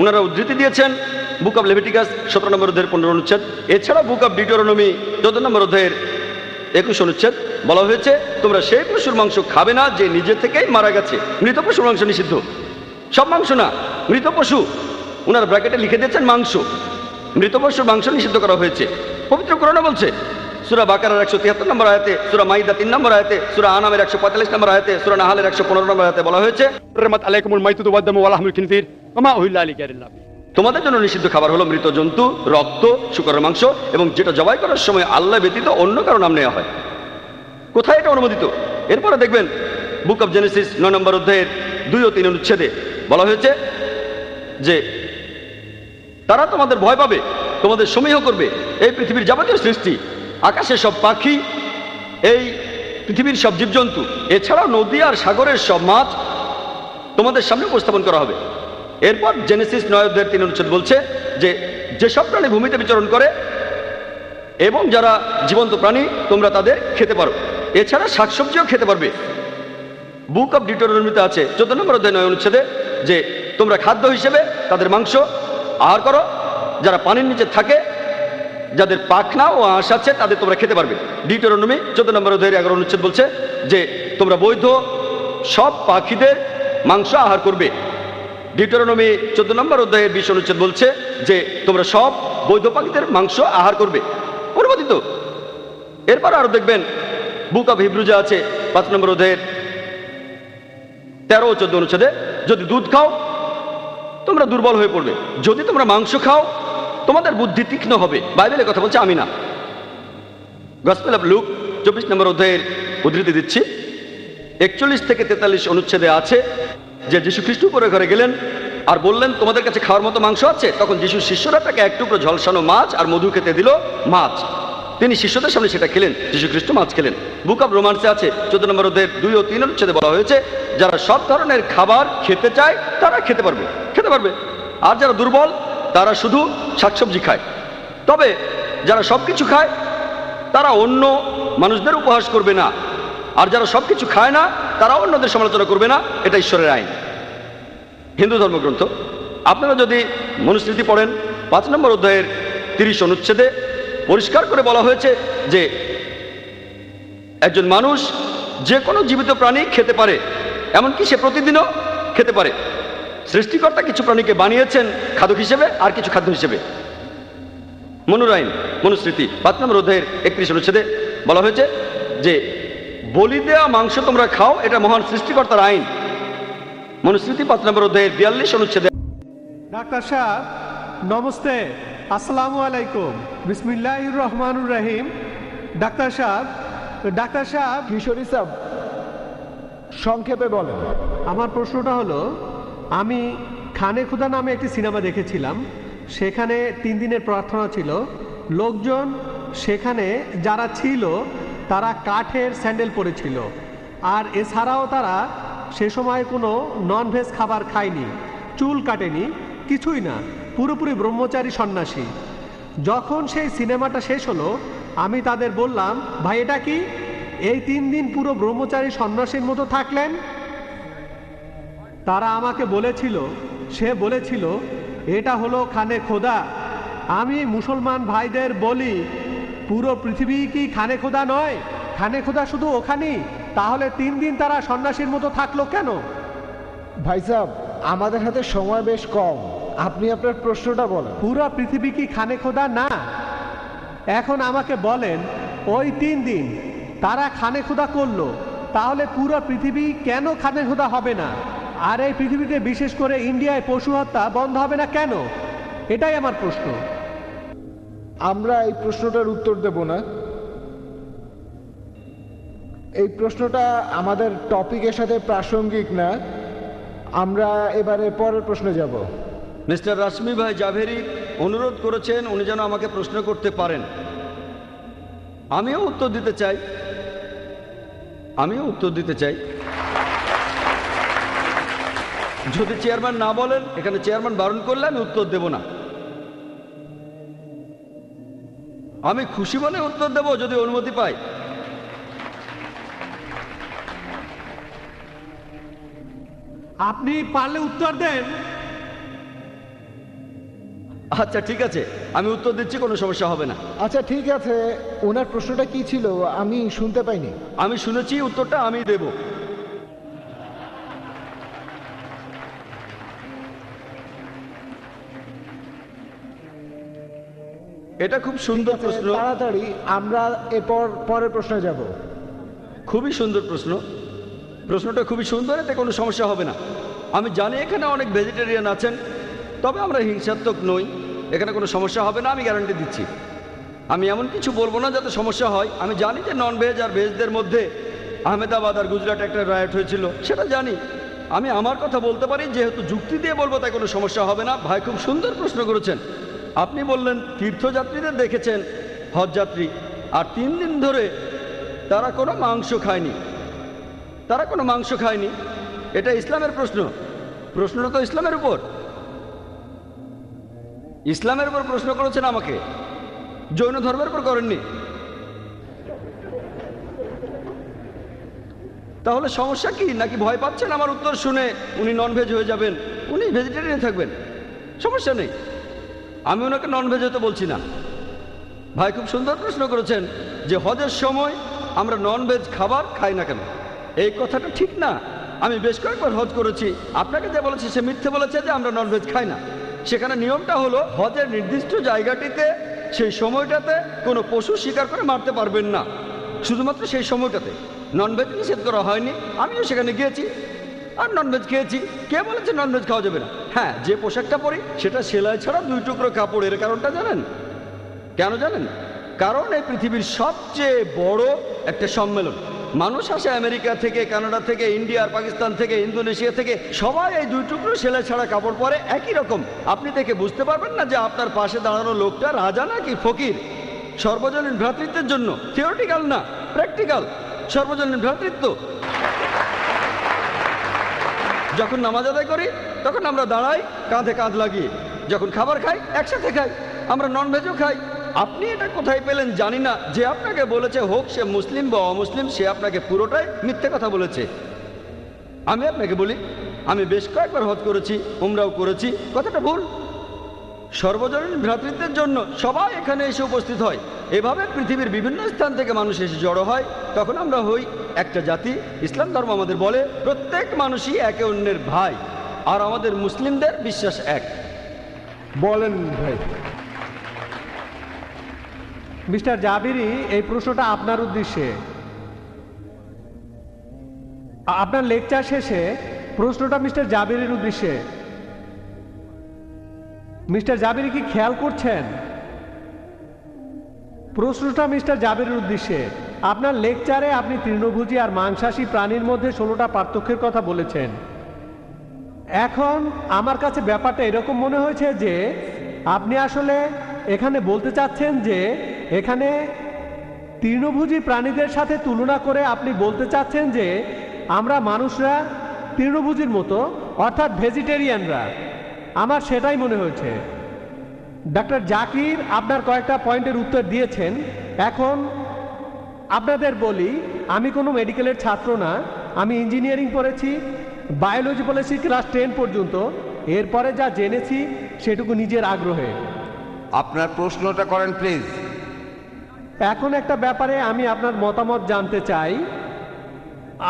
Speaker 2: ওনারা উদ্ধৃতি দিয়েছেন বুক অব লেভিটিকাস 17 নম্বর অধ্যায়ের 15 অনুচ্ছেদ, এছাড়া বুক অব ডিউটেরোনমি 14 নম্বর অধ্যায়ের 21 অনুচ্ছেদ বলা হয়েছে তোমরা সেই পশুর মাংস খাবে না যে নিজে থেকেই মারা গেছে। মৃত পশুর মাংস নিষিদ্ধ, সব মাংস না, মৃত পশু। ওনার ব্র্যাকেটে লিখে দিয়েছেন মাংস, মৃত পশুর মাংস নিষিদ্ধ করা হয়েছে। পবিত্র কোরআনে বলছে সূরা বাকারার 173 নম্বর আয়াতে, সূরা মাইদা 3 নম্বর আয়াতে, সূরা আনামের 145 নম্বর আয়াতে, সূরা নাহালের 115 নম্বর আয়াতে বলা হয়েছে
Speaker 8: حرمت عليكم الميتة والدم ولحم الخنزير وما أهل لغير الله به।
Speaker 2: তোমাদের জন্য নিষিদ্ধ খাবার হলো মৃত জন্তু, রক্ত, শুকরের মাংস এবং যেটা জবাই করার সময় আল্লাহ ব্যতীত অন্য কারো নাম নেওয়া হয়। কোথায় এটা অনুমোদিত? এরপরে দেখবেন বুক অফ জেনেসিস 9 নম্বর অধ্যায়ের 2 ও 3 অনুচ্ছেদে বলা হয়েছে যে তারা তোমাদের ভয় পাবে, তোমাদের সমীহ করবে। এই পৃথিবীর যাবতীয় সৃষ্টি, আকাশের সব পাখি, এই পৃথিবীর সব জীবজন্তু, এছাড়াও নদী আর সাগরের সব মাছ তোমাদের সামনে উপস্থাপন করা হবে। এরপর জেনেসিস 9 অধ্যায়ের 3 অনুচ্ছেদ বলছে যে যেসব প্রাণী ভূমিতে বিচরণ করে এবং যারা জীবন্ত প্রাণী তোমরা তাদের খেতে পারো, এছাড়া শাকসবজিও খেতে পারবে। বুক অফ ডিউটেরোনমিতে আছে 14 নম্বর অধ্যায় 9 অনুচ্ছেদে যে তোমরা খাদ্য হিসেবে তাদের মাংস আহার করো, যারা পানির নিচে থাকে, যাদের পাখনা ও আঁশ আছে তাদের তোমরা খেতে পারবে। ডিউটেরোনমি 14 নম্বর অধ্যায়ের 11 অনুচ্ছেদ বলছে যে তোমরা বৈধ সব পাখিদের মাংস আহার করবে। ডিউটেরোনমি 14 নম্বর অধ্যায়ের 20 অনুচ্ছেদ বলছে যে তোমরা সব বৈধ পাখিদের মাংস আহার করবে, অনুমোদিত। এরপর আরো দেখবেন বুক অফ হিব্রুজে আছে 5 নম্বর অধ্যায়ের 13 ও 14 অনুচ্ছেদে যদি দুধ খাও তোমরা দুর্বল হয়ে পড়বে, যদি তোমরা মাংস খাও তোমাদের বুদ্ধি তীক্ষ্ণ হবে। বাইবেলের কথা বলছে, আমি না। গসপেল অফ লুক 24 নম্বর অধ্যায়ের উদ্ধৃতি দিচ্ছি, 41 থেকে 43 অনুচ্ছেদে আছে যে যীশু খ্রিস্ট উপরে ঘরে গেলেন আর বললেন তোমাদের কাছে খাওয়ার মতো মাংস আছে। তখন যীশুর শিষ্যরা তাকে এক টুকরো ঝলসানো মাছ আর মধু খেতে দিল, মাছ। তিনি শিষ্যদের সামনে সেটা খেলেন, যীশু খ্রিস্ট মাছ খেলেন। বুক অফ রোমান্সে আছে 14 নম্বর অধ্যায়ের 2 ও 3 অনুচ্ছেদে বলা হয়েছে যারা সব ধরনের খাবার খেতে চায় তারা খেতে পারবে। আর যারা দুর্বল তারা শুধু শাকসবজি খায়। তবে যারা সব কিছু খায় তারা অন্য মানুষদের উপহাস করবে না, আর যারা সব কিছু খায় না তারা অন্যদের সমালোচনা করবে না। এটা ঈশ্বরের আইন। হিন্দু ধর্মগ্রন্থ আপনারা যদি মনুস্মৃতি পড়েন 5 নম্বর অধ্যায়ের 30 অনুচ্ছেদে পরিষ্কার করে বলা হয়েছে যে একজন মানুষ যে কোনো জীবিত প্রাণী খেতে পারে, এমনকি সে প্রতিদিনও খেতে পারে। সৃষ্টিকর্তা কিছু প্রাণীকে বানিয়েছেন খাদ্য হিসেবে আর কিছু খাদ্য হিসেবে। মনুরাইন মনুস্মৃতি 5 নম্বর অধ্যায়ের 31 অনুচ্ছেদে বলা হয়েছে যে বলি দেওয়া মাংস তোমরা খাও, এটা মহান সৃষ্টিকর্তার আইন। মনুস্মৃতি 5 নম্বর অধ্যায়ের 42 অনুচ্ছেদে।
Speaker 5: ডাক্তার সাহেব নমস্তে, আসসালামু আলাইকুম, বিসমিল্লাহির রহমানুর রহিম। ডাক্তার সাহেব
Speaker 3: কিশোরী সাহেব সংক্ষেপে বলেন।
Speaker 5: আমার প্রশ্নটা হলো, আমি খানে খুদা নামে একটি সিনেমা দেখেছিলাম। সেখানে 3 দিনের প্রার্থনা ছিল। লোকজন সেখানে যারা ছিল তারা কাঠের স্যান্ডেল পরেছিল, আর এছাড়াও তারা সে সময় কোনো ননভেজ খাবার খায়নি, চুল কাটেনি, কিছুই না, পুরোপুরি ব্রহ্মচারী সন্ন্যাসী। যখন সেই সিনেমাটা শেষ হলো আমি তাদের বললাম, ভাই এটা কি? এই 3 দিন পুরো ব্রহ্মচারী সন্ন্যাসীর মতো থাকলেন? তারা আমাকে বলেছিল এটা হলো খানে খোদা। আমি মুসলমান ভাইদের বলি, পুরো পৃথিবী কি খানে খোদা নয়? খানে খোদা শুধু ওখানেই, তাহলে 3 দিন তারা সন্ন্যাসীর মতো থাকলো কেন?
Speaker 3: ভাই সাহেব আমাদের হাতে সময় বেশ কম, আপনি আপনার প্রশ্নটা বলেন।
Speaker 5: পুরো পৃথিবী কি খানে খোদা না? এখন আমাকে বলেন, ওই 3 দিন তারা খানে খোদা করলো, তাহলে পুরো পৃথিবী কেন খানে খোদা হবে না? আর এই পৃথিবীতে বিশেষ করে ইন্ডিয়ায় পশু হত্যা বন্ধ হবে না কেন? এটাই আমার প্রশ্ন।
Speaker 3: আমরা এই প্রশ্নটার উত্তর দেব না। এই প্রশ্নটা আমাদের টপিকের সাথে প্রাসঙ্গিক না। আমরা এবারে পরের প্রশ্নে যাব।
Speaker 2: মিস্টার রাশমি ভাই জাভেরি অনুরোধ করেছেন উনি যেন আমাকে প্রশ্ন করতে পারেন। আমিও উত্তর দিতে চাই। যদি চেয়ারম্যান না বলেন, এখানে চেয়ারম্যান বারণ করলে আমি উত্তর দেব না। আমি খুশি মনে উত্তর দেব যদি অনুমতি পাই।
Speaker 5: আপনি পারলে উত্তর দেন।
Speaker 2: আচ্ছা ঠিক আছে, আমি উত্তর দিচ্ছি, কোনো সমস্যা হবে না।
Speaker 3: আচ্ছা ঠিক আছে, ওনার প্রশ্নটা কি ছিল আমি শুনতে পাইনি।
Speaker 2: আমি শুনেছি, উত্তরটা আমি দেব। এটা খুব সুন্দর প্রশ্ন,
Speaker 3: তাড়াতাড়ি আমরা এরপর পরের প্রশ্নে যাব।
Speaker 2: খুবই সুন্দর প্রশ্ন। প্রশ্নটা খুবই সুন্দর, এতে কোনো সমস্যা হবে না। আমি জানি এখানে অনেক ভেজিটেরিয়ান আছেন, তবে আমরা হিংসাত্মক নই, এখানে কোনো সমস্যা হবে না, আমি গ্যারান্টি দিচ্ছি। আমি এমন কিছু বলবো না যাতে সমস্যা হয়। আমি জানি যে নন ভেজ আর ভেজদের মধ্যে আহমেদাবাদ আর গুজরাটে একটা রায়ট হয়েছিল, সেটা জানি। আমি আমার কথা বলতে পারি, যেহেতু যুক্তি দিয়ে বলবো তাই কোনো সমস্যা হবে না। ভাই খুব সুন্দর প্রশ্ন করেছেন। আপনি বললেন তীর্থযাত্রীদের দেখেছেন, হজযাত্রী, আর 3 দিন ধরে তারা কোনো মাংস খায়নি, তারা কোনো মাংস খায়নি। এটা ইসলামের প্রশ্ন, প্রশ্নটা তো ইসলামের উপর, ইসলামের উপর প্রশ্ন করেছেন আমাকে, জৈন ধর্মের উপর করেননি। তাহলে সমস্যা কি? নাকি ভয় পাচ্ছেন আমার উত্তর শুনে উনি ননভেজ হয়ে যাবেন, উনি ভেজিটেরিয়ান থাকবেন? সমস্যা নেই, আমি ওনাকে ননভেজ হতে বলছি না। ভাই খুব সুন্দর প্রশ্ন করেছেন যে হজের সময় আমরা ননভেজ খাবার খাই না কেন। এই কথাটা ঠিক না। আমি বেশ কয়েকবার হজ করেছি, আপনাকে যে বলেছে সে মিথ্যে বলেছে যে আমরা ননভেজ খাই না। সেখানে নিয়মটা হলো হজের নির্দিষ্ট জায়গাটিতে সেই সময়টাতে কোনো পশু শিকার করে মারতে পারবেন না, শুধুমাত্র সেই সময়টাতে। ননভেজ নিষেধ করা হয়নি, আমিও সেখানে গিয়েছি আর ননভেজ খেয়েছি। কে বলেছে ননভেজ খাওয়া যাবে না? হ্যাঁ, যে পোশাকটা পরি সেটা সেলাই ছাড়া 2 টুকরো কাপড়। এর কারণটা জানেন? কেন জানেন? কারণ এই পৃথিবীর সবচেয়ে বড় একটা সম্মেলন। মানুষ আসে আমেরিকা থেকে, কানাডা থেকে, ইন্ডিয়া আর পাকিস্তান থেকে, ইন্দোনেশিয়া থেকে, সবাই এই 2 টুকরো সেলাই ছাড়া কাপড় পরে একই রকম। আপনি দেখে বুঝতে পারবেন না যে আপনার পাশে দাঁড়ানো লোকটা রাজা নাকি ফকির। সর্বজনীন ভ্রাতৃত্বের জন্য, থিওরিটিক্যাল না, প্র্যাকটিক্যাল সর্বজনীন ভ্রাতৃত্ব। যখন নামাজ আদায় করি তখন আমরা দাঁড়াই কাঁধে কাঁধ লাগিয়ে, যখন খাবার খাই একসাথে খাই, আমরা ননভেজও খাই। আপনি এটা কোথায় পেলেন জানি না, যে আপনাকে বলেছে, হোক সে মুসলিম বা অমুসলিম, সে আপনাকে পুরোটাই মিথ্যে কথা বলেছে। আমি আপনাকে বলি, আমি বেশ কয়েকবার হজ করেছি, উমরাও করেছি, কথাটা ভুল। সর্বজনীন ভ্রাতৃত্বের জন্য সবাই এখানে এসে উপস্থিত হয়। এভাবে পৃথিবীর বিভিন্ন স্থান থেকে মানুষ এসে জড়ো হয়, তখন আমরা হই একটা জাতি। ইসলাম ধর্ম আমাদের বলে প্রত্যেক মানুষই একে অন্যের ভাই, আর আমাদের মুসলিমদের বিশ্বাস এক।
Speaker 3: বলেন ভাই।
Speaker 5: মিস্টার জাবিরি, এই প্রশ্নটা আপনার উদ্দেশ্যে। আপনার লেকচার শেষে প্রশ্নটা মিস্টার জাবিরির উদ্দেশ্যে। মিস্টার জাবিরি কি খেয়াল করছেন? প্রশ্নটা মিস্টার জাবিরের উদ্দেশ্যে। আপনার লেকচারে আপনি তৃণভোজী আর মাংসাশী প্রাণীর মধ্যে 16টা পার্থক্যের কথা বলেছেন। এখন আমার কাছে ব্যাপারটা এরকম মনে হয়েছে যে আপনি আসলে এখানে বলতে চাচ্ছেন যে এখানে তৃণভোজী প্রাণীদের সাথে তুলনা করে আপনি বলতে চাচ্ছেন যে আমরা মানুষরা তৃণভোজীর মতো, অর্থাৎ ভেজিটেরিয়ানরা। আমার সেটাই মনে হয়েছে। ডক্টর জাকির আপনার কয়েকটা পয়েন্টের উত্তর দিয়েছেন। এখন আপনাদের বলি, আমি কোনো মেডিকেলের ছাত্র না, আমি ইঞ্জিনিয়ারিং পড়েছি, বায়োলজি পড়েছি ক্লাস 10 পর্যন্ত। এরপরে যা জেনেছি সেটুকু নিজের আগ্রহে।
Speaker 6: আপনার প্রশ্নটা করেন প্লিজ।
Speaker 5: এখন একটা ব্যাপারে আমি আপনার মতামত জানতে চাই।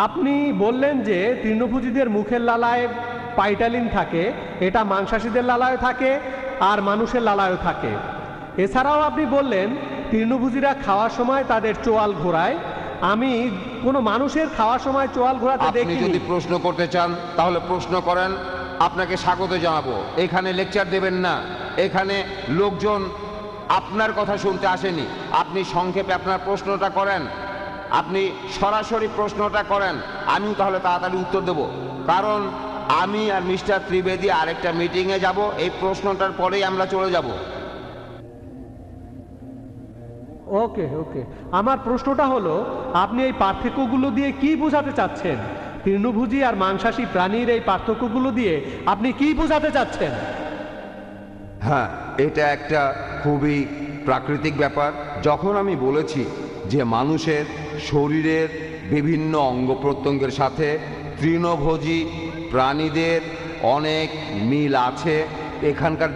Speaker 5: আপনি বললেন যে তৃণভোজীদের মুখের লালায় পাইটালিন থাকে, এটা মাংসাশীদের লালায় থাকে আর মানুষের লালায়ও থাকে। এছাড়াও আপনি বললেন তৃণভোজীরা খাওয়ার সময় তাদের চোয়াল ঘোরায়। আমি কোনো মানুষের খাওয়ার সময় চোয়াল ঘোরাতে
Speaker 6: আপনি
Speaker 5: দেখিনি।
Speaker 6: যদি প্রশ্ন করতে চান তাহলে প্রশ্ন করেন, আপনাকে স্বাগত জানাবো। এখানে লেকচার দেবেন না, এখানে লোকজন আপনার কথা শুনতে আসেনি। আপনি সংক্ষেপে আপনার প্রশ্নটা করেন, আপনি সরাসরি প্রশ্নটা করেন, আমিও তাহলে তাড়াতাড়ি উত্তর দেব। কারণ আমি আর মিস্টার ত্রিবেদী আরেকটা মিটিংয়ে যাব, এই প্রশ্নটার পরেই আমরা চলে যাব।
Speaker 5: ওকে ওকে, আমার প্রশ্নটা হলো, আপনি এই পার্থক্যগুলো দিয়ে কি বোঝাতে চাচ্ছেন? তৃণভোজী আর মাংসাশী প্রাণীর এই পার্থক্যগুলো দিয়ে আপনি কি বোঝাতে চাচ্ছেন?
Speaker 6: হ্যাঁ, এটা একটা খুবই প্রাকৃতিক ব্যাপার। যখন আমি বলেছি যে মানুষের শরীরের বিভিন্ন অঙ্গ প্রত্যঙ্গের সাথে তৃণভোজী প্রাণীদের অনেক মিল আছে, এখানকার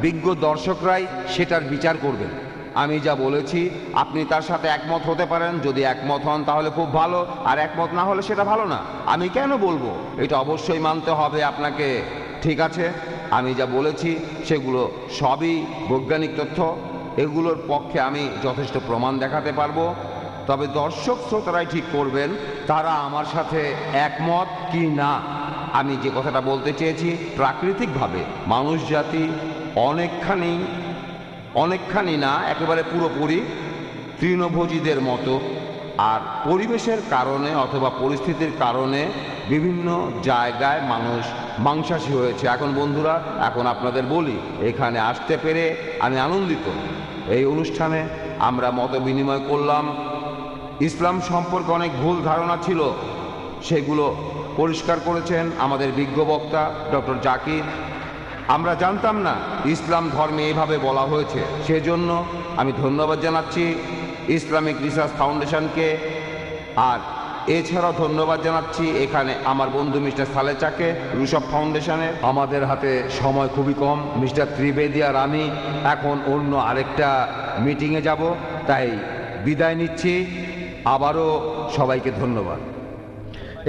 Speaker 6: বিজ্ঞ দর্শকরাই সেটার বিচার করবেন। আমি যা বলেছি আপনি তার সাথে একমত হতে পারেন, যদি একমত হন তাহলে খুব ভালো, আর একমত না হলে সেটা ভালো না। আমি কেন বলবো, এটা অবশ্যই মানতে হবে আপনাকে। ঠিক আছে, আমি যা বলেছি সেগুলো সবই বৈজ্ঞানিক তথ্য, এগুলোর পক্ষে আমি যথেষ্ট প্রমাণ দেখাতে পারবো। তবে দর্শক শ্রোতারাই ঠিক করবেন তারা আমার সাথে একমত কি না। আমি যে কথাটা বলতে চেয়েছি, প্রাকৃতিকভাবে মানুষ জাতি অনেকখানি না একেবারে পুরোপুরি তৃণভোজীদের মতো, আর পরিবেশের কারণে অথবা পরিস্থিতির কারণে বিভিন্ন জায়গায় মানুষ মাংসাশী হয়েছে। এখন বন্ধুরা, এখন আপনাদের বলি, এখানে আসতে পেরে আমি আনন্দিত। এই অনুষ্ঠানে আমরা মত বিনিময় করলাম। ইসলাম সম্পর্কে অনেক ভুল ধারণা ছিল, সেগুলো পরিষ্কার করেছেন আমাদের বিজ্ঞ বক্তা ডক্টর জাকির। আমরা জানতাম না ইসলাম ধর্মে এইভাবে বলা হয়েছে, সেজন্য আমি ধন্যবাদ জানাচ্ছি ইসলামিক রিসার্চ ফাউন্ডেশনকে। আর এছাড়াও ধন্যবাদ জানাচ্ছি এখানে আমার বন্ধু মিস্টার সালেচাকে, রুশব ফাউন্ডেশনের। আমাদের হাতে সময় খুবই কম, মিস্টার ত্রিবেদী আর আমি এখন অন্য আরেকটা মিটিংয়ে যাব, তাই বিদায় নিচ্ছি। আবারও সবাইকে ধন্যবাদ।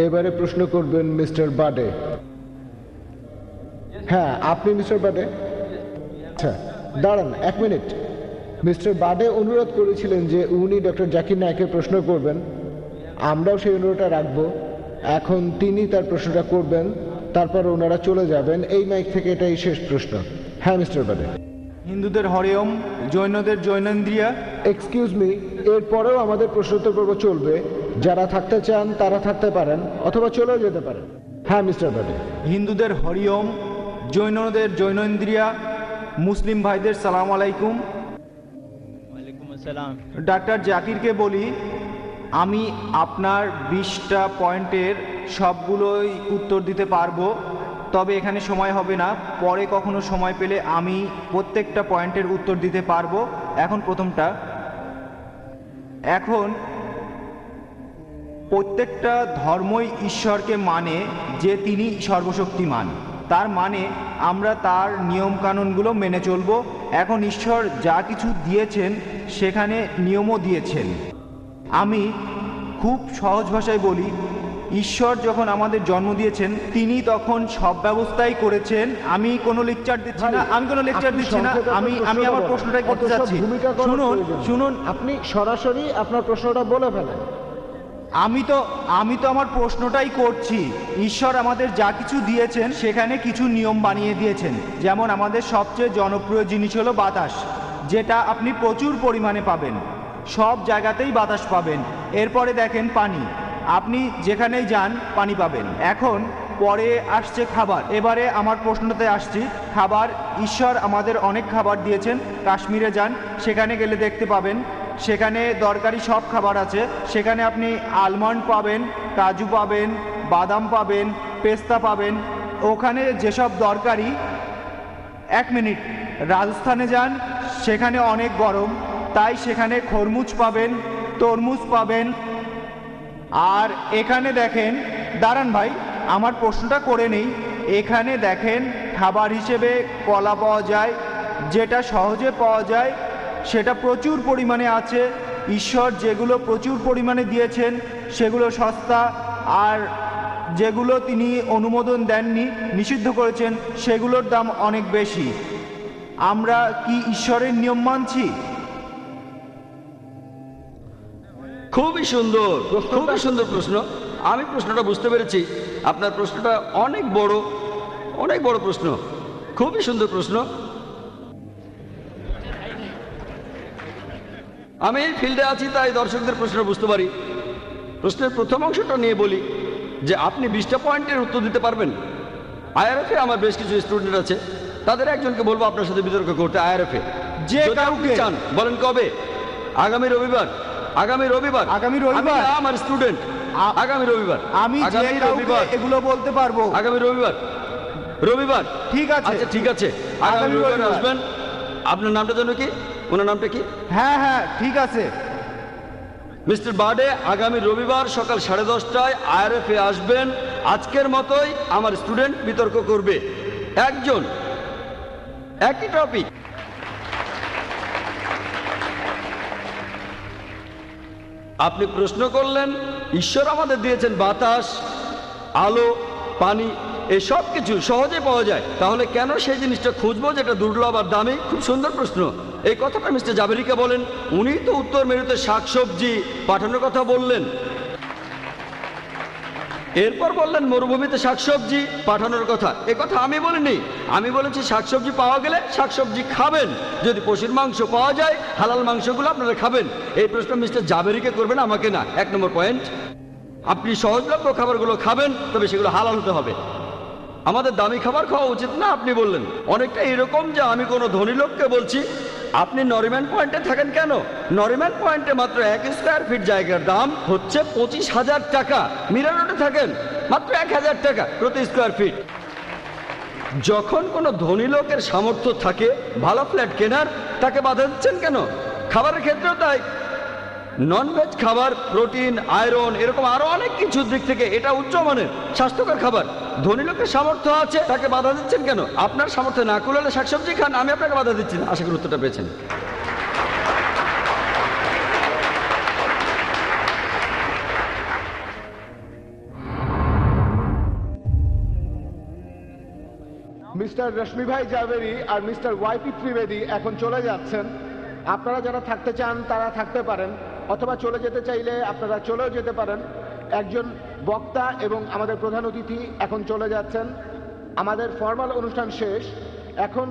Speaker 3: এবারে প্রশ্ন করবেন মিস্টার বাডে। হ্যাঁ, আপনি মিস্টার বাডে? আচ্ছা, দাঁড়ান 1 মিনিট। মিস্টার বাডে অনুরোধ করেছিলেন যে উনি ডক্টর জাকির নায়েককে প্রশ্ন করবেন, আমরাও সেই অনুরোধটা রাখবো। এখন তিনি তার প্রশ্নটা করবেন, তারপর ওনারা চলে যাবেন। এই মাইক থেকে এটাই শেষ প্রশ্ন। হ্যাঁ মিস্টার বাডে।
Speaker 4: হিন্দুদের হরিওম, জৈনদের জৈনেন্দ্রিয়া।
Speaker 3: এক্সকিউজ মি, এরপরেও আমাদের প্রশ্নোত্তর পর্ব চলবে। যারা থাকতে চান তারা থাকতে পারেন অথবা চলেও যেতে পারেন। হ্যাঁ মিস্টার বাডে।
Speaker 4: হিন্দুদের হরিওম, জৈনদের জৈনেন্দ্রিয়া, মুসলিম ভাইদের সালাম আলাইকুম। ডাক্তার জাকিরকে বলি, আমি আপনার 20টা পয়েন্টের সবগুলোই উত্তর দিতে পারবো, তবে এখানে সময় হবে না, পরে কখনো সময় পেলে আমি প্রত্যেকটা পয়েন্টের উত্তর দিতে পারবো। এখন প্রথমটা, এখন প্রত্যেকটা ধর্মই ঈশ্বরকে মানে যে তিনি সর্বশক্তিমান, তার মানে আমরা তার নিয়মকানুনগুলো মেনে চলবো। এখন ঈশ্বর যা কিছু দিয়েছেন সেখানে নিয়মও দিয়েছেন। আমি খুব সহজ ভাষায় বলি, ঈশ্বর যখন আমাদের জন্ম দিয়েছেন তিনি তখন সব ব্যবস্থাই করেছেন। আমি কোনো লেকচার দিচ্ছি না, আমি আমার প্রশ্নটাই করতে চাচ্ছি। শুনুন,
Speaker 3: আপনি সরাসরি আপনার প্রশ্নটা বলে ফেলেন।
Speaker 4: আমি তো আমার প্রশ্নটাই করছি। ঈশ্বর আমাদের যা কিছু দিয়েছেন সেখানে কিছু নিয়ম বানিয়ে দিয়েছেন। যেমন আমাদের সবচেয়ে জনপ্রিয় জিনিস হলো বাতাস, যেটা আপনি প্রচুর পরিমাণে পাবেন, সব জায়গাতেই বাতাস পাবেন। এরপরে দেখেন পানি, আপনি যেখানেই যান পানি পাবেন। এখন পরে আসছে খাবার। এবারে আমার প্রশ্নটাতে আসছি, খাবার। ঈশ্বর আমাদের অনেক খাবার দিয়েছেন। কাশ্মীরে যান, সেখানে গেলে দেখতে পাবেন সেখানে দরকারি সব খাবার আছে। সেখানে আপনি আলমন্ড পাবেন, কাজু পাবেন, বাদাম পাবেন, পেস্তা পাবেন, ওখানে যেসব দরকারি। 1 মিনিট, রাজস্থানে যান, সেখানে অনেক গরম, তাই সেখানে খরমুজ পাবেন, তরমুজ পাবেন। আর এখানে দেখেন, দাঁড়ান ভাই, আমার প্রশ্নটা করে নেই। এখানে দেখেন খাবার হিসেবে কলা পাওয়া যায়, যেটা সহজে পাওয়া যায়, সেটা প্রচুর পরিমাণে আছে। ঈশ্বর যেগুলো প্রচুর পরিমাণে দিয়েছেন সেগুলো সস্তা, আর যেগুলো তিনি অনুমোদন দেননি, নিষিদ্ধ করেছেন, সেগুলোর দাম অনেক বেশি। আমরা কি ঈশ্বরের নিয়ম মানছি?
Speaker 2: খুবই সুন্দর, খুবই সুন্দর প্রশ্ন। আমি প্রশ্নটা বুঝতে পেরেছি। আপনার প্রশ্নটা অনেক বড় প্রশ্ন, খুবই সুন্দর প্রশ্ন। আমি এই ফিল্ডে আছি তাই দর্শকদের প্রশ্ন বুঝতে পারি। প্রশ্নের প্রথম অংশটা নিয়ে বলি যে আপনি 20টা পয়েন্টের উত্তর দিতে পারবেন। আইআরএফে আমার বেশ কিছু স্টুডেন্ট আছে, তাদের একজনকে বলবো আপনার সাথে বিতর্ক করতে। আইআরএফে
Speaker 4: যে কাউকে
Speaker 2: চান বলেন। কবে? আগামী রবিবার। আমার স্টুডেন্ট আগামী রবিবার।
Speaker 4: আমি এগুলো বলতে পারবো।
Speaker 2: আগামী রবিবার।
Speaker 4: ঠিক আছে,
Speaker 2: আচ্ছা ঠিক আছে, আগামী রবিবার আসবেন। আপনার নামটা জানো কি? ওনার নামটা কি?
Speaker 4: হ্যাঁ ঠিক আছে।
Speaker 2: মিস্টার বার্ডে আগামী রবিবার সকাল 10:30টায় আইআরএফে আসবেন। আজকের মতোই আমার স্টুডেন্ট বিতর্ক করবে। একজন একই টপিক। আপনি প্রশ্ন করলেন ঈশ্বর আমাদের দিয়েছেন বাতাস, আলো, পানি, এই সব কিছু সহজে পাওয়া যায়, তাহলে কেন সেই জিনিসটা খুঁজবো যেটা দুর্লভ আর দামি? খুব সুন্দর প্রশ্ন। এই কথাটা মিস্টার জাবেরিকে বলেন, উনি তো উত্তর মেরুতে শাকসবজি পাঠানোর কথা বললেন। এরপর বললেন মরুভূমিতে শাকসবজি পাঠানোর কথা। এ কথা আমি বলিনি, আমি বলেছি শাকসবজি পাওয়া গেলে শাকসবজি খাবেন, যদি পশুর মাংস পাওয়া যায় হালাল মাংসগুলো আপনারা খাবেন। এই প্রশ্ন মিস্টার জাবেরিকে করবেন, আমাকে না। 1 নম্বর পয়েন্ট, আপনি সহজলভ্য খাবারগুলো খাবেন, তবে সেগুলো হালাল হতে হবে। আমাদের দামি খাবার খাওয়া উচিত না আপনি বললেন। অনেকটা এরকম যে আমি কোনো ধনী লোককে বলছি আপনি নরিম্যান পয়েন্টে থাকেন কেন? নরিম্যান পয়েন্টে মাত্র 1 স্কোয়ার ফিট জায়গার দাম হচ্ছে 25,000 টাকা। মিরা রোডে থাকেন মাত্র 1,000 টাকা প্রতি স্কোয়ার ফিট। যখন কোনো ধনী লোকের সামর্থ্য থাকে ভালো ফ্ল্যাট কেনার, তাকে বাধা দিচ্ছেন কেন? খাবারের ক্ষেত্রেও তাই। ননভেজ খাবার, প্রোটিন, আয়রন, এরকম আরো অনেক কিছুর দিক থেকে এটা উচ্চমানের স্বাস্থ্যকর খাবার। ধনী লোকের সামর্থ্য আছে, তাকে বাধা দিচ্ছেন কেন? আপনার সামর্থ্য না কুলালে শাকসবজি খান, আমি আপনাকে বাধা দিচ্ছি না। আশা করি উত্তরটা পেয়েছেন।
Speaker 3: মিস্টার রশ্মি ভাই জাভেরি আর মিস্টার ওয়াইপি ত্রিবেদী এখন চলে যাচ্ছেন। আপনারা যারা থাকতে চান তারা থাকতে পারেন, অথবা চলে যেতে চাইলে আপনারা চলেও যেতে পারেন। একজন বক্তা এবং আমাদের প্রধান অতিথি এখন চলে যাচ্ছেন। আমাদের ফর্মাল অনুষ্ঠান শেষ। এখন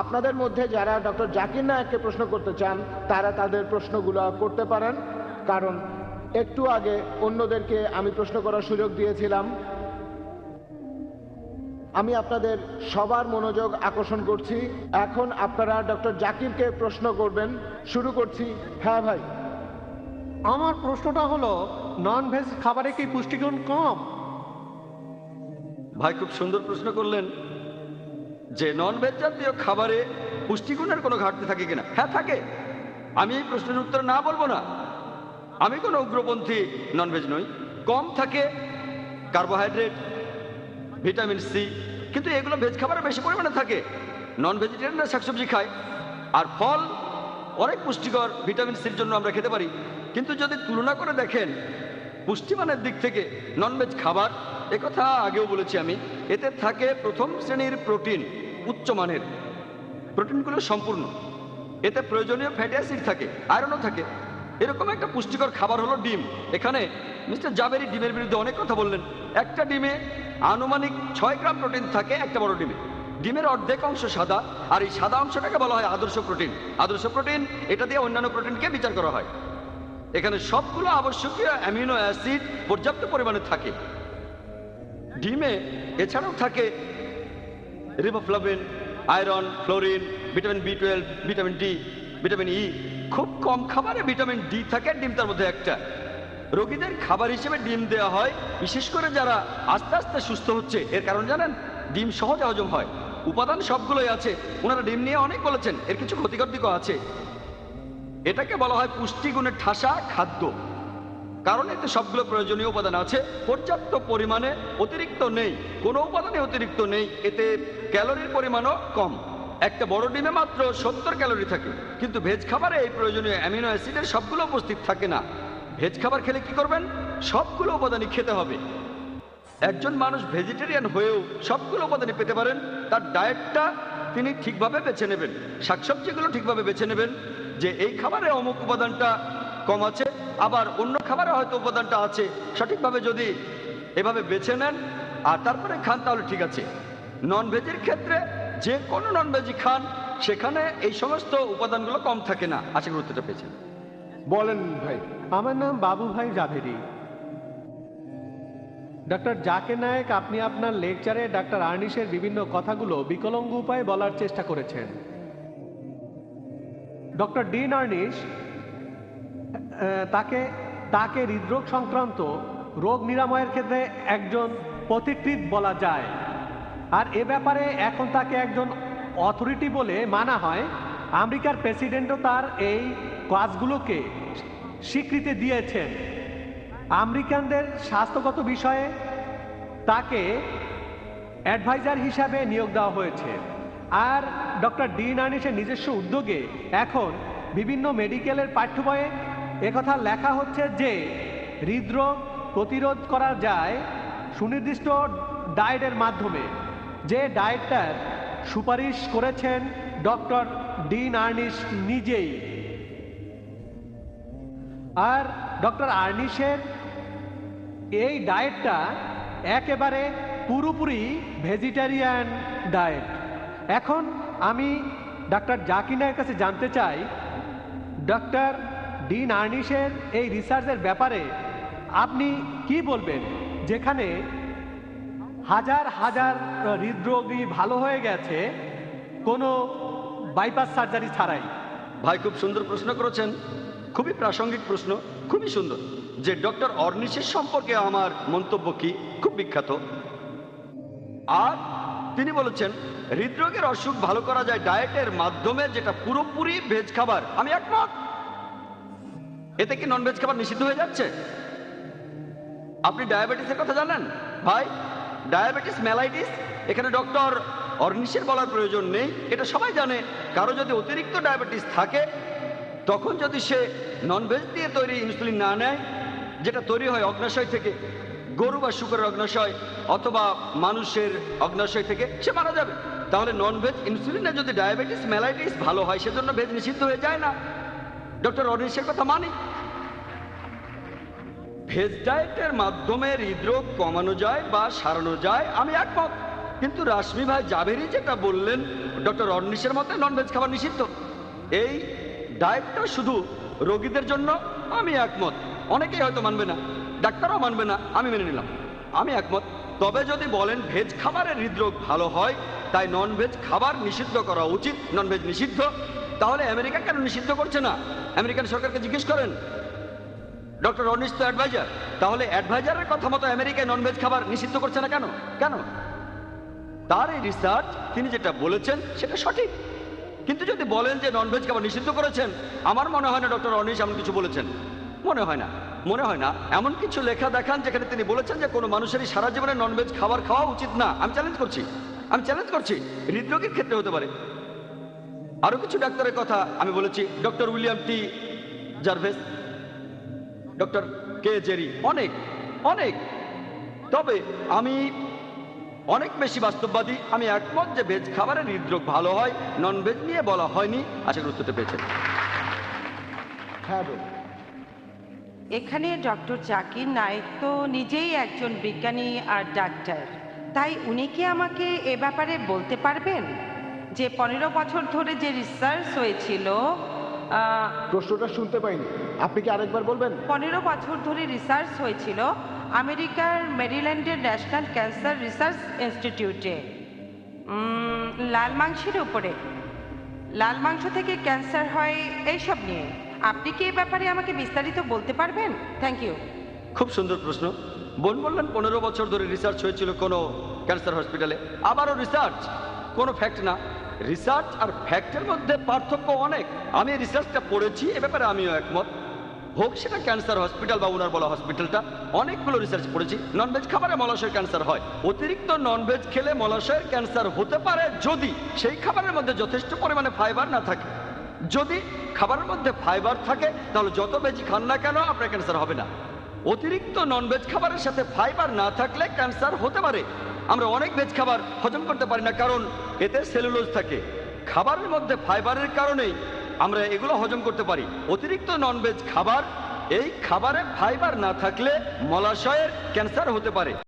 Speaker 3: আপনাদের মধ্যে যারা ডক্টর জাকির নায়েককে প্রশ্ন করতে চান তারা তাদের প্রশ্নগুলো করতে পারেন, কারণ একটু আগে অন্যদেরকে আমি প্রশ্ন করার সুযোগ দিয়েছিলাম। আমি আপনাদের সবার মনোযোগ আকর্ষণ করছি। এখন আপনারা ডক্টর জাকিরকে প্রশ্ন করবেন। শুরু করছি। হ্যাঁ ভাই,
Speaker 5: আমার প্রশ্নটা হলো, নন ভেজ খাবারে কি পুষ্টিগুণ কম?
Speaker 2: ভাই খুব সুন্দর প্রশ্ন করলেন যে ননভেজ জাতীয় খাবারে পুষ্টিগুণের কোনো ঘাটতি থাকে কিনা। হ্যাঁ থাকে। আমি এই প্রশ্নের উত্তর না বলবো না। আমি কোনো উগ্রপন্থী ননভেজ নই। কম থাকে কার্বোহাইড্রেট, ভিটামিন সি, কিন্তু এগুলো ভেজ খাবারে বেশি পরিমাণে থাকে। নন ভেজিটেরিয়ানরা শাকসবজি খায়, আর ফল অনেক পুষ্টিকর, ভিটামিন সির জন্য আমরা খেতে পারি। কিন্তু যদি তুলনা করে দেখেন পুষ্টিমানের দিক থেকে ননভেজ খাবার, একথা আগেও বলেছি আমি, এতে থাকে প্রথম শ্রেণীর প্রোটিন, উচ্চমানের প্রোটিনগুলো সম্পূর্ণ। এতে প্রয়োজনীয় ফ্যাটি অ্যাসিড থাকে, আয়রনও থাকে। এরকম একটা পুষ্টিকর খাবার হলো ডিম। এখানে মিস্টার জাবেরি ডিমের বিরুদ্ধে অনেক কথা বললেন। একটা ডিমে আনুমানিক 6 গ্রাম প্রোটিন থাকে একটা বড় ডিমে। ডিমের অর্ধেক অংশ সাদা, আর এই সাদা অংশটাকে বলা হয় আদর্শ প্রোটিন। আদর্শ প্রোটিন, এটা দিয়ে অন্যান্য প্রোটিনকে বিচার করা হয়। এখানে সবগুলো আবশ্যকীয় অ্যামিনো অ্যাসিড পর্যাপ্ত পরিমাণে থাকে ডিমে। এছাড়াও থাকে riboflavin, iron, fluorine, vitamin B12, vitamin D, vitamin E. খুব কম খাবারে ভিটামিন ডি থাকে, ডিম তার মধ্যে একটা। রোগীদের খাবার হিসেবে ডিম দেওয়া হয়, বিশেষ করে যারা আস্তে আস্তে সুস্থ হচ্ছে। এর কারণ জানেন? ডিম সহজে হজম হয়, উপাদান সবগুলোই আছে। ওনারা ডিম নিয়ে অনেক বলেছেন, এর কিছু ক্ষতিকর দিকও আছে। এটাকে বলা হয় পুষ্টিগুণের ঠাসা খাদ্য, কারণ এতে সবগুলো প্রয়োজনীয় উপাদান আছে পর্যাপ্ত পরিমাণে, অতিরিক্ত নেই, কোনো উপাদানে অতিরিক্ত নেই। এতে ক্যালোরির পরিমাণও কম। একটা বড় ডিমে মাত্র 70 ক্যালোরি থাকে, কিন্তু ভেজ খাবারে এই প্রয়োজনীয় অ্যামিনো অ্যাসিডের সবগুলো উপস্থিত থাকে না। ভেজ খাবার খেলে কি করবেন? সবগুলো উপাদানই খেতে হবে। একজন মানুষ ভেজিটেরিয়ান হয়েও সবগুলো উপাদানই পেতে পারেন। তার ডায়েটটা তিনি ঠিকভাবে বেছে নেবেন, শাকসবজিগুলো ঠিকভাবে বেছে নেবেন, যে এই খাবারে অমুক উপাদানটা কম আছে, আবার অন্য খাবারে হয়তো উপাদানটা আছে। সঠিকভাবে যদি এভাবে বেছে নেন আর তারপরে খান, তাহলে ঠিক আছে। নন ভেজের ক্ষেত্রে যে কোনো নন ভেজি খান, সেখানে এই সমস্ত উপাদানগুলো কম থাকে না। আশা করি উত্তরটা পেয়েছেন।
Speaker 3: বলেন ভাই।
Speaker 5: আমার নাম বাবু ভাই জাভেরি। ডক্টর জাকির নায়েক, আপনি আপনার লেকচারে ডক্টর আর্নিশের বিভিন্ন কথাগুলো বিকলাঙ্গ উপায়ে বলার চেষ্টা করেছেন। ডক্টর ডিন আর্নিশ তাকে হৃদরোগ সংক্রান্ত রোগ নিরাময়ের ক্ষেত্রে একজন পথিকৃৎ বলা যায়, আর এ ব্যাপারে এখন তাকে একজন অথরিটি বলে মানা হয়। আমেরিকার প্রেসিডেন্টও তার এই কাজগুলোকে স্বীকৃতি দিয়েছেন। আমেরিকানদের স্বাস্থ্যগত বিষয়ে তাকে অ্যাডভাইজার হিসাবে নিয়োগ দেওয়া হয়েছে। আর ডক্টর ডি নার্নিশের নিজস্ব উদ্যোগে এখন বিভিন্ন মেডিকেলের পাঠ্য বইয়ে একথা লেখা হচ্ছে যে হৃদরোগ প্রতিরোধ করা যায় সুনির্দিষ্ট ডায়েটের মাধ্যমে, যে ডায়েটটার সুপারিশ করেছেন ডক্টর ডি নার্নিশ নিজেই। আর ডক্টর আর্নিশের এই ডায়েটটা একেবারে পুরোপুরি ভেজিটেরিয়ান ডায়েট। এখন আমি ডক্টর জাকিরের কাছে জানতে চাই, ডক্টর ডি নার্নিশের এই রিসার্চের ব্যাপারে আপনি কি বলবেন, যেখানে হাজার হাজার হৃদরোগী ভালো হয়ে গেছে কোনো বাইপাস সার্জারি ছাড়াই।
Speaker 2: ভাই খুব সুন্দর প্রশ্ন করেছেন, খুবই প্রাসঙ্গিক প্রশ্ন, খুবই সুন্দর। যে ডক্টর অর্নিশের সম্পর্কে আমার মন্তব্য কি, খুব বিখ্যাত। আর তিনি বলেছেন হৃদরোগের অসুখ ভালো করা যায় ডায়েটের মাধ্যমে, যেটা পুরোপুরি ভেজ খাবার। আমি একমত। এতে কি নন ভেজ খাবার নিষিদ্ধ হয়ে যাচ্ছে? আপনি ডায়াবেটিসের কথা জানেন ভাই? ডায়াবেটিস মেলাইটিস, এখানে ডক্টর অর্নিশের বলার প্রয়োজন নেই, এটা সবাই জানে। কারো যদি অতিরিক্ত ডায়াবেটিস থাকে, তখন যদি সে ননভেজ দিয়ে তৈরি ইনসুলিন না নেয়, যেটা তৈরি হয় অগ্নাশয় থেকে, গরু বা শুকরের অগ্নাশয় অথবা মানুষের অগ্নাশয় থেকে, সে মারা যাবে। তাহলে ননভেজ ইনসুলিনে যদি ডায়াবেটিস মেলাইটিস ভালো হয়, সেজন্য ভেজ নিষিদ্ধ হয়ে যায় না। ডক্টর অর্নিশের কথা মানি। ভেজ ডায়েটের মাধ্যমে হৃদরোগ কমানো যায় বা সারানো যায়, আমি একমত। কিন্তু রাশমি ভাই জাভেরি যেটা বললেন, ডক্টর অর্নিশের মতে ননভেজ খাবার নিষিদ্ধ। এই ডায়েটটা শুধু রোগীদের জন্য, আমি একমত। অনেকেই হয়তো মানবে না, ডাক্তারও মানবে না, আমি মেনে নিলাম, আমি একমত। তবে যদি বলেন ভেজ খাবারের হৃদরোগ ভালো হয়, তাই ননভেজ খাবার নিষিদ্ধ করা উচিত, ননভেজ নিষিদ্ধ, তাহলে আমেরিকা কেন নিষিদ্ধ করছে না? আমেরিকান সরকারকে জিজ্ঞেস করেন। ডক্টর অর্নিশ তো অ্যাডভাইজার, তাহলে অ্যাডভাইজারের কথা মতো আমেরিকায় ননভেজ খাবার নিষিদ্ধ করছে না কেন? কেন? তার এই রিসার্চ, তিনি যেটা বলেছেন সেটা সঠিক। কিন্তু যদি বলেন যে ননভেজ খাবার নিষিদ্ধ করেছেন, আমার মনে হয় না ডক্টর অর্নিশ এমন কিছু বলেছেন। মনে হয় না, মনে হয় না। এমন কিছু লেখা দেখান যেখানে তিনি বলেছেন যে কোনো মানুষেরই সারা জীবনে ননভেজ খাবার খাওয়া উচিত না। আমি চ্যালেঞ্জ করছি, আমি চ্যালেঞ্জ করছি। হৃদরোগের ক্ষেত্রে হতে পারে। আরো কিছু ডাক্তারের কথা আমি বলেছি, ডক্টর উইলিয়াম টি জার্ভেস, ডক্টর কে জেরি, অনেক অনেক। তবে আমি অনেক বেশি বাস্তববাদী, আমি একমত যে ভেজ খাবারের হৃদরোগ ভালো হয়, ননভেজ নিয়ে বলা হয়নি। আশা করি উত্তরটা পেয়েছেন।
Speaker 3: হ্যাঁ বলুন।
Speaker 1: এখানে ডক্টর জাকির নায়েক তো নিজেই একজন বিজ্ঞানী আর ডাক্তার, তাই উনি কি আমাকে এ ব্যাপারে বলতে পারবেন যে 15 বছর ধরে যে রিসার্চ হয়েছিল?
Speaker 3: প্রশ্নটা শুনতে পাইনি, আপনি কি আরেকবার বলবেন?
Speaker 1: 15 বছর ধরে রিসার্চ হয়েছিল আমেরিকার মেরিল্যান্ডের ন্যাশনাল ক্যান্সার রিসার্চ ইনস্টিটিউটে লাল মাংসের উপরে, লাল মাংস থেকে ক্যান্সার হয় এইসব নিয়ে। আপনি কি এ ব্যাপারে আমাকে বিস্তারিত বলতে পারবেন? Thank you.
Speaker 2: খুব সুন্দর প্রশ্ন। বোন বললেন 15 বছর ধরে রিসার্চ হয়েছিল কোনো ক্যান্সার হসপিটালে। আবারও রিসার্চ, কোনো ফ্যাক্ট না। রিসার্চ আর ফ্যাক্টের মধ্যে পার্থক্য অনেক। আমি রিসার্চটা পড়েছি, এ ব্যাপারে আমিও একমত। হোক সেটা ক্যান্সার হসপিটাল বা ওনার বলা হসপিটালটা, অনেকগুলো রিসার্চ পড়েছি। ননভেজ খাবারে মলাশয়ের ক্যান্সার হয়। অতিরিক্ত ননভেজ খেলে মলাশয়ের ক্যান্সার হতে পারে যদি সেই খাবারের মধ্যে যথেষ্ট পরিমাণে ফাইবার না থাকে। যদি খাবারের মধ্যে ফাইবার থাকে, তাহলে যত ভেজি খান না কেন আপনার ক্যান্সার হবে না। অতিরিক্ত ননভেজ খাবারের সাথে ফাইবার না থাকলে ক্যান্সার হতে পারে। আমরা অনেক ভেজ খাবার হজম করতে পারি না, কারণ এতে সেলুলোজ থাকে। খাবারের মধ্যে ফাইবারের কারণেই আমরা এগুলো হজম করতে পারি। অতিরিক্ত ননভেজ খাবার, এই খাবারে ফাইবার না থাকলে মলাশয়ের ক্যান্সার হতে পারে।